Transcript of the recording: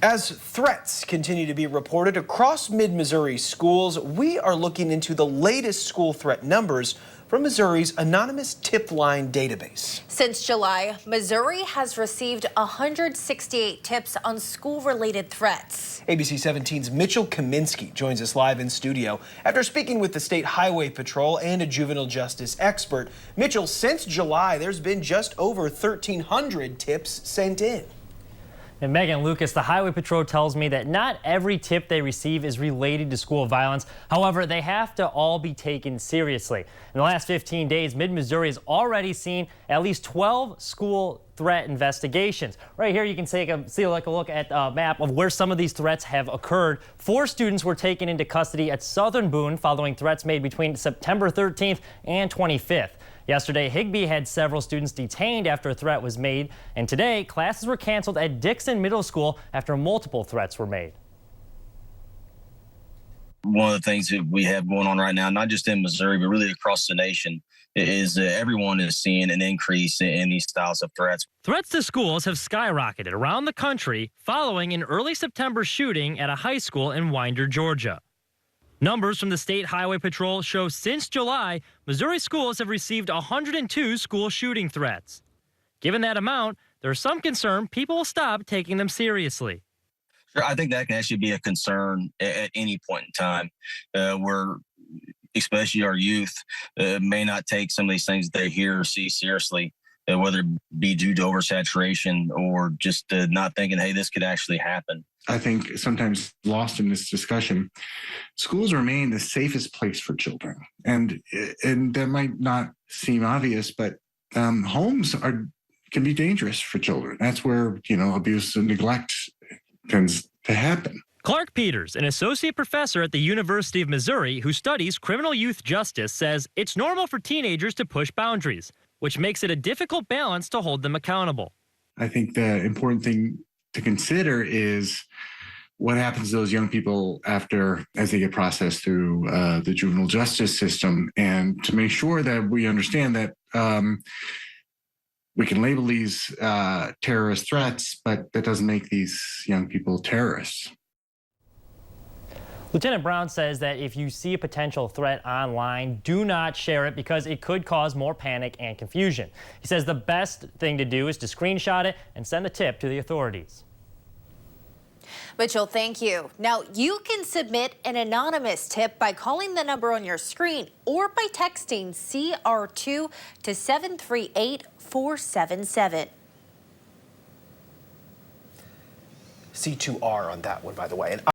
As threats continue to be reported across mid-Missouri schools, we are looking into the latest school threat numbers from Missouri's anonymous tip line database. Since July, Missouri has received 168 tips on school-related threats. ABC 17's Mitchell Kaminsky joins us live in studio after speaking with the State Highway Patrol and a juvenile justice expert. Mitchell, since July, there's been just over 1,300 tips sent in. And Megan Lucas, the Highway Patrol tells me that not every tip they receive is related to school violence. However, they have to all be taken seriously. In the last 15 days, Mid-Missouri has already seen at least 12 school threat investigations. Right here, you can take a look at a map of where some of these threats have occurred. 4 students were taken into custody at Southern Boone following threats made between September 13th and 25th. Yesterday, Higbee had several students detained after a threat was made, and today, classes were canceled at Dixon Middle School after multiple threats were made. One of the things that we have going on right now, not just in Missouri, but really across the nation, is everyone is seeing an increase in these styles of threats. Threats to schools have skyrocketed around the country following an early September shooting at a high school in Winder, Georgia. Numbers from the State Highway Patrol show since July, Missouri schools have received 102 school shooting threats. Given that amount, there's some concern people will stop taking them seriously. Sure, I think that can actually be a concern at any point in time where especially our youth may not take some of these things that they hear or see seriously, whether it be due to oversaturation or just not thinking, hey, this could actually happen. I think sometimes lost in this discussion, schools remain the safest place for children. And that might not seem obvious, but homes can be dangerous for children. That's where, abuse and neglect tends to happen. Clark Peters, an associate professor at the University of Missouri who studies criminal youth justice, says it's normal for teenagers to push boundaries, which makes it a difficult balance to hold them accountable. I think the important thing to consider is what happens to those young people as they get processed through the juvenile justice system, and to make sure that we understand that we can label these terrorist threats, but that doesn't make these young people terrorists. Lieutenant Brown says that if you see a potential threat online, do not share it because it could cause more panic and confusion. He says the best thing to do is to screenshot it and send the tip to the authorities. Mitchell, thank you. Now, you can submit an anonymous tip by calling the number on your screen or by texting CR2 to 738-477. C2R on that one, by the way.